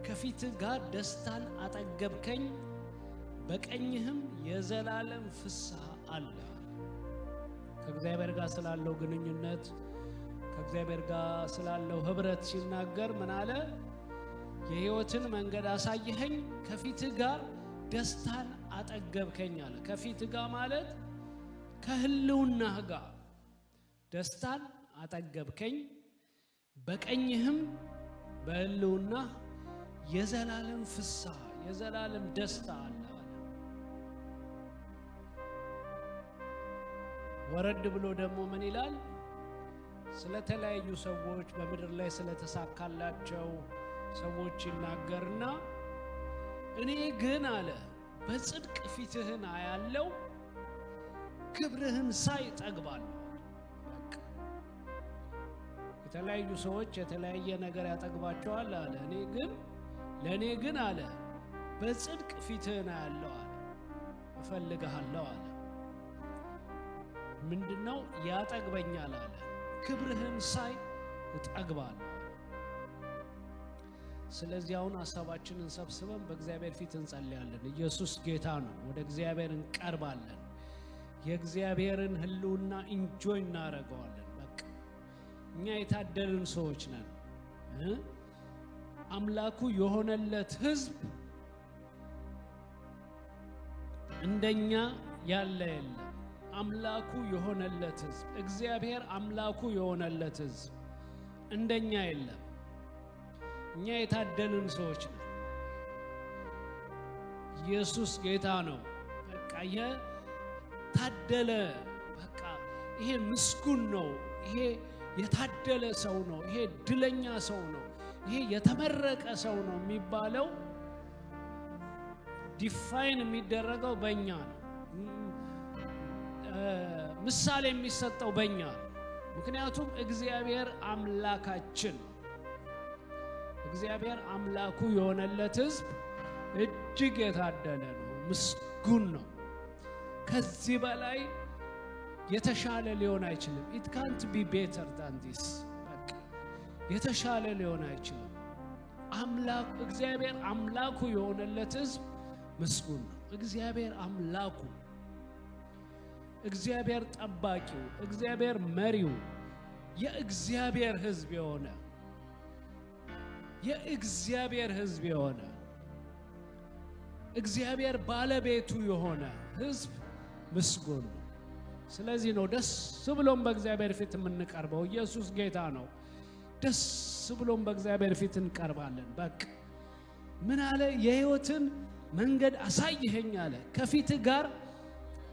ከፊት ጋር ደስታን አጠገብከኝ በቀኝህም የዘላለም ፍስሐ አለ ከእግዚአብሔር ጋር ስላለው ግንኙነት ከእግዚአብሔር ጋር ስላለው ህብረት ሲናገር ምን አለ የህይወትን መንገድ አሳየኸኝ ከፊት ጋር ደስታን አጠገብከኝ አለ ከፊት ጋር ማለት ከህልውናህ ጋር ደስታን አጠገብከኝ በቀኝህም በህልውና የዘላለም ፍስሐ የዘላለም ደስታ አለ ወረድ ብሎ ደግሞ ምን ይላል ስለተለያዩ ሰዎች በመድር ላይ ስለተሳካላቸው ሰዎች ይናገርና እኔ ግን አለ በጽድቅ ፊትህን አያለው ክብርህን ሳይ ጠግባለሁ የተለያዩ ሰዎች የተለያየ ነገር ያጠግባቸዋል አለ ለኔ ግን አለ በጽድቅ ፊትህን አያለው አለ እፈልግሃለሁ አለ ምንድነው ያጠግበኛል አለ ክብርህን ሳይ እጠግባለሁ ስለዚህ አሁን ሐሳባችንን ሰብስበን በእግዚአብሔር ፊት እንጸልያለን ኢየሱስ ጌታ ነው ወደ እግዚአብሔር እንቀርባለን የእግዚአብሔርን ህልውና ኢንጆይ እናረጋዋለን በቃ እኛ የታደልን ሰዎች ነን አምላኩ የሆነለት ህዝብ እንደኛ ያለ የለም አምላኩ የሆነለት ህዝብ እግዚአብሔር አምላኩ የሆነለት ህዝብ እንደኛ የለም እኛ የታደልን ሰዎች ነን ኢየሱስ ጌታ ነው በቃ የታደለ በቃ ይሄ ምስጉን ነው ይሄ የታደለ ሰው ነው ይሄ ድለኛ ሰው ነው ይሄ የተመረቀ ሰው ነው የሚባለው ዲፋይን የሚደረገው በእኛ ነው ምሳሌ የሚሰጠው በእኛ ምክንያቱም እግዚአብሔር አምላካችን እግዚአብሔር አምላኩ የሆነለት ህዝብ እጅግ የታደለ ነው ምስጉን ነው ከዚህ በላይ የተሻለ ሊሆን አይችልም it can't be better than this በቃ የተሻለ ሊሆን አይችልም አምላክ እግዚአብሔር አምላኩ የሆነለት ህዝብ ምስጉን ነው እግዚአብሔር አምላኩ እግዚአብሔር ጠባቂው እግዚአብሔር መሪው የእግዚአብሔር ህዝብ የሆነ የእግዚአብሔር ህዝብ የሆነ እግዚአብሔር ባለቤቱ የሆነ ህዝብ ምስጉን ነው ስለዚህ ነው ደስ ብሎም በእግዚአብሔር ፊት የምንቀርበው ኢየሱስ ጌታ ነው ደስ ብሎም በእግዚአብሔር ፊት እንቀርባለን በቃ ምን አለ የህይወትን መንገድ አሳየኸኝ አለ ከፊት ጋር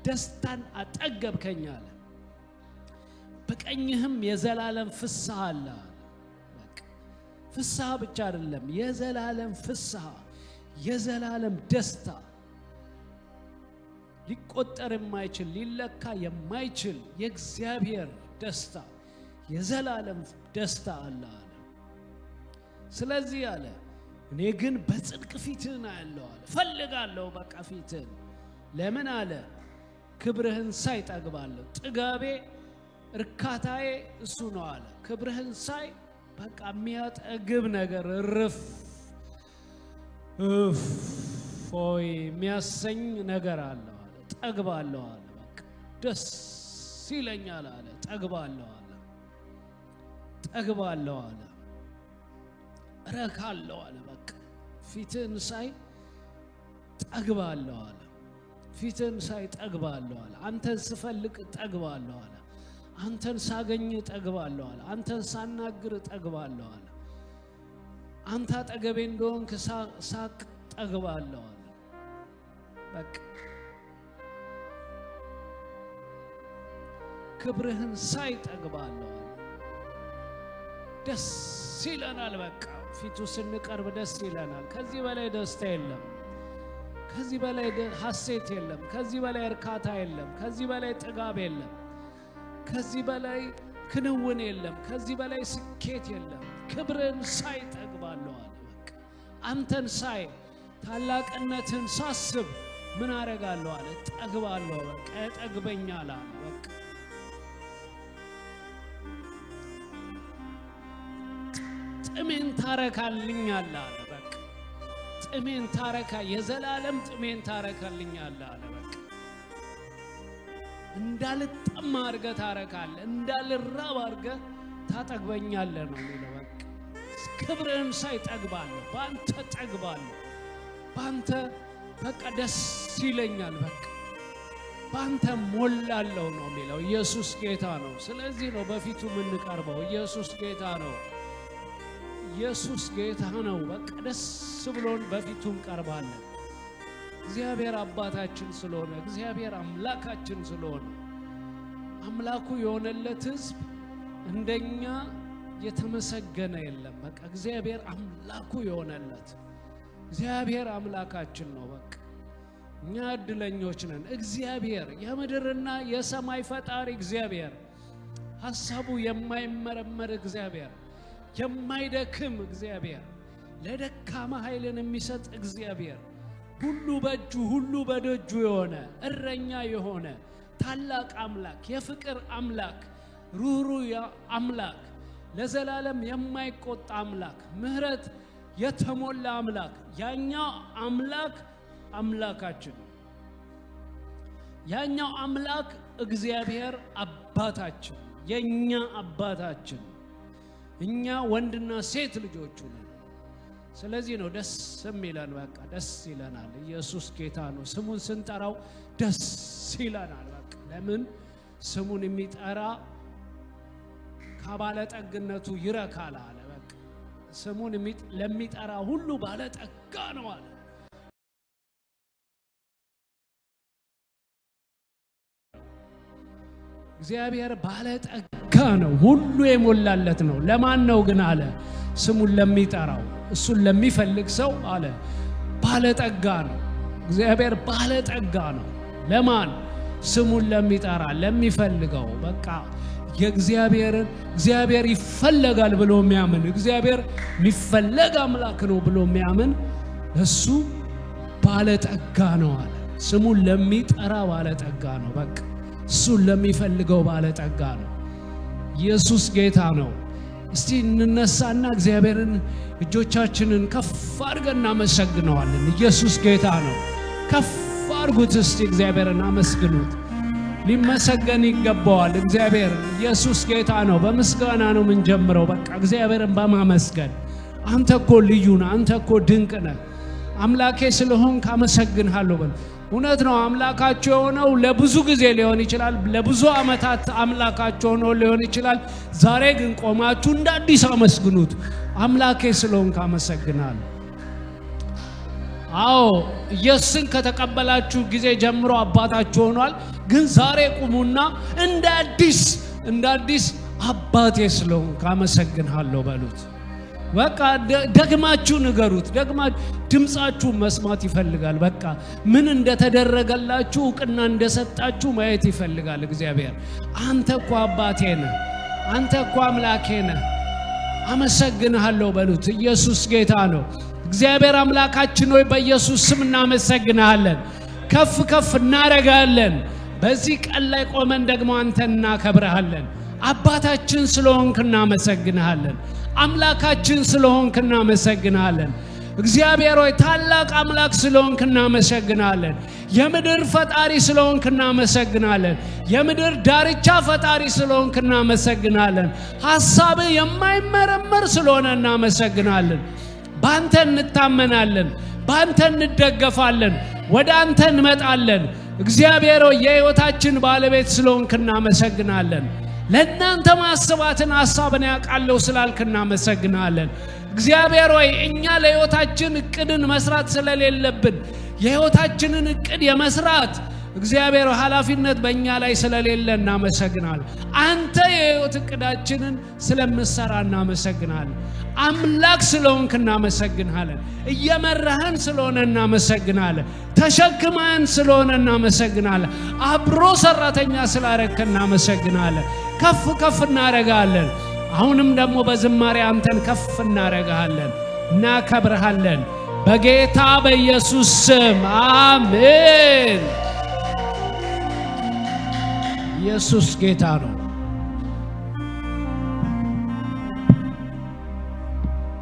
ደስታን አጠገብከኝ አለ በቀኝህም የዘላለም ፍስሐ አለ በቃ ፍስሐ ብቻ አይደለም የዘላለም ፍስሐ የዘላለም ደስታ ሊቆጠር የማይችል ሊለካ የማይችል የእግዚአብሔር ደስታ የዘላለም ደስታ አለ ስለዚህ አለ እኔ ግን በጽድቅ ፊትህን አያለው አለ ፈልጋለሁ በቃ ፊትህን ለምን አለ ክብርህን ሳይ ጠግባለሁ ጥጋቤ እርካታዬ እሱ ነው አለ ክብርህን ሳይ በቃ የሚያጠግብ ነገር እርፍ ፎይ የሚያሰኝ ነገር አለ ጠግባለሁ አለ በቃ ደስ ይለኛል አለ ጠግባለሁ አለ ረካለሁ አለ በቃ ፊትህን ሳይ ጠግባለሁ አለ ፊትህን ሳይ ጠግባለሁ አለ አንተን ስፈልግ ጠግባለሁ አለ አንተን ሳገኝ ጠግባለሁ አለ አንተን ሳናግር ጠግባለሁ አለ አንተ አጠገቤ እንደሆንክ ሳቅ ጠግባለሁ አለ በቃ ክብርህን ሳይ ጠግባለሁ አለ ደስ ይለናል በቃ ፊቱ ስንቀርብ ደስ ይለናል ከዚህ በላይ ደስታ የለም ከዚህ በላይ ሐሴት የለም ከዚህ በላይ እርካታ የለም ከዚህ በላይ ጥጋብ የለም ከዚህ በላይ ክንውን የለም ከዚህ በላይ ስኬት የለም ክብርን ሳይ ጠግባለሁ አለ በቃ አንተን ሳይ ታላቅነትን ሳስብ ምን አረጋለሁ አለ ጠግባለሁ በቃ ያጠግበኛል አለ በቃ ጥሜን ታረካልኛል አለ በቃ ጥሜን ታረካ የዘላለም ጥሜን ታረካልኛለህ አለ። በቃ እንዳልጠማ አድርገህ ታረካለህ፣ እንዳልራብ አድርገህ ታጠግበኛለህ ነው የሚለው። በቃ ክብርህን ሳይ ጠግባለሁ፣ በአንተ ጠግባለሁ፣ በአንተ በቃ ደስ ይለኛል፣ በቃ በአንተ ሞላለሁ ነው የሚለው። ኢየሱስ ጌታ ነው። ስለዚህ ነው በፊቱ የምንቀርበው። ኢየሱስ ጌታ ነው። ኢየሱስ ጌታ ነው። በቃ ደስ ብሎን በፊቱ እንቀርባለን። እግዚአብሔር አባታችን ስለሆነ፣ እግዚአብሔር አምላካችን ስለሆነ፣ አምላኩ የሆነለት ሕዝብ እንደኛ የተመሰገነ የለም። በቃ እግዚአብሔር አምላኩ የሆነለት እግዚአብሔር አምላካችን ነው። በቃ እኛ እድለኞች ነን። እግዚአብሔር የምድርና የሰማይ ፈጣሪ እግዚአብሔር፣ ሐሳቡ የማይመረመር እግዚአብሔር፣ የማይደክም እግዚአብሔር፣ ለደካማ ኃይልን የሚሰጥ እግዚአብሔር፣ ሁሉ በእጁ ሁሉ በደጁ የሆነ እረኛ የሆነ ታላቅ አምላክ፣ የፍቅር አምላክ፣ ሩህሩህ አምላክ፣ ለዘላለም የማይቆጣ አምላክ፣ ምሕረት የተሞላ አምላክ፣ ያኛው አምላክ አምላካችን፣ ያኛው አምላክ እግዚአብሔር አባታችን፣ የኛ አባታችን፣ እኛ ወንድና ሴት ልጆቹ ነን። ስለዚህ ነው ደስ የሚለን። በቃ ደስ ይለናል። ኢየሱስ ጌታ ነው። ስሙን ስንጠራው ደስ ይለናል። በቃ ለምን? ስሙን የሚጠራ ከባለጠግነቱ ይረካል አለ። በቃ ስሙን ለሚጠራ ሁሉ ባለጠጋ ነው አለ። እግዚአብሔር ባለጠጋ ነው፣ ሁሉ የሞላለት ነው። ለማን ነው ግን አለ? ስሙን ለሚጠራው፣ እሱን ለሚፈልግ ሰው አለ ባለጠጋ ነው። እግዚአብሔር ባለጠጋ ነው። ለማን? ስሙን ለሚጠራ ለሚፈልገው። በቃ እግዚአብሔር ይፈለጋል ብሎ የሚያምን፣ እግዚአብሔር የሚፈለግ አምላክ ነው ብሎ የሚያምን እሱ ባለጠጋ ነው አለ። ስሙን ለሚጠራ ባለጠጋ ነው። በቃ እሱን ለሚፈልገው ባለጠጋ ነው። ኢየሱስ ጌታ ነው። እስቲ እንነሳና እግዚአብሔርን እጆቻችንን ከፍ አድርገን እናመሰግነዋለን። ኢየሱስ ጌታ ነው። ከፍ አድርጉት እስቲ፣ እግዚአብሔርን አመስግኑት። ሊመሰገን ይገባዋል እግዚአብሔር። ኢየሱስ ጌታ ነው። በምስጋና ነው የምንጀምረው። በቃ እግዚአብሔርን በማመስገን አንተ እኮ ልዩ ነህ፣ አንተ እኮ ድንቅ ነህ፣ አምላኬ ስለሆንክ አመሰግንሃለሁ በል። እውነት ነው። አምላካቸው የሆነው ለብዙ ጊዜ ሊሆን ይችላል፣ ለብዙ ዓመታት አምላካቸው ሆኖ ሊሆን ይችላል። ዛሬ ግን ቆማችሁ እንደ አዲስ አመስግኑት። አምላኬ ስለሆንክ አመሰግናለሁ። አዎ ኢየሱስን ከተቀበላችሁ ጊዜ ጀምሮ አባታችሁ ሆኗል። ግን ዛሬ ቁሙና እንደ አዲስ አባቴ ስለሆንክ አመሰግንሃለሁ በሉት። በቃ ደግማችሁ ንገሩት። ድምጻችሁ መስማት ይፈልጋል። በቃ ምን እንደተደረገላችሁ ዕውቅና እንደሰጣችሁ ማየት ይፈልጋል እግዚአብሔር። አንተ እኮ አባቴ ነህ፣ አንተ እኮ አምላኬ ነህ፣ አመሰግንሃለሁ በሉት። ኢየሱስ ጌታ ነው። እግዚአብሔር አምላካችን ሆይ በኢየሱስ ስም እናመሰግንሃለን፣ ከፍ ከፍ እናረጋለን። በዚህ ቀን ላይ ቆመን ደግሞ አንተን እናከብርሃለን። አባታችን ስለሆንክ እናመሰግንሃለን። አምላካችን ስለሆንክ እናመሰግናለን። እግዚአብሔር ሆይ ታላቅ አምላክ ስለሆንክ እናመሰግናለን። የምድር ፈጣሪ ስለሆንክ እናመሰግናለን። የምድር ዳርቻ ፈጣሪ ስለሆንክ እናመሰግናለን። ሐሳብህ የማይመረመር ስለሆነ እናመሰግናለን። ባንተ እንታመናለን፣ ባንተ እንደገፋለን፣ ወደ አንተ እንመጣለን። እግዚአብሔር ሆይ የሕይወታችን ባለቤት ስለሆንክ እናመሰግናለን። ለእናንተ ማስባትን ሐሳብን ያውቃለሁ ስላልክ እናመሰግናለን። እግዚአብሔር ሆይ እኛ ለሕይወታችን እቅድን መስራት ስለሌለብን የሕይወታችንን እቅድ የመስራት እግዚአብሔር ኃላፊነት በእኛ ላይ ስለሌለ እናመሰግናለን። አንተ የሕይወት እቅዳችንን ስለምትሰራ እናመሰግናለን። አምላክ ስለሆንክ እናመሰግናለን። እየመራህን ስለሆነ እናመሰግናለን። ተሸክመህን ስለሆነ እናመሰግናለን። አብሮ ሰራተኛ ስላረክ እናመሰግናለን። ከፍ ከፍ እናረጋለን። አሁንም ደግሞ በዝማሬ አንተን ከፍ እናረጋለን፣ እናከብርሃለን። በጌታ በኢየሱስ ስም አሜን። ኢየሱስ ጌታ ነው።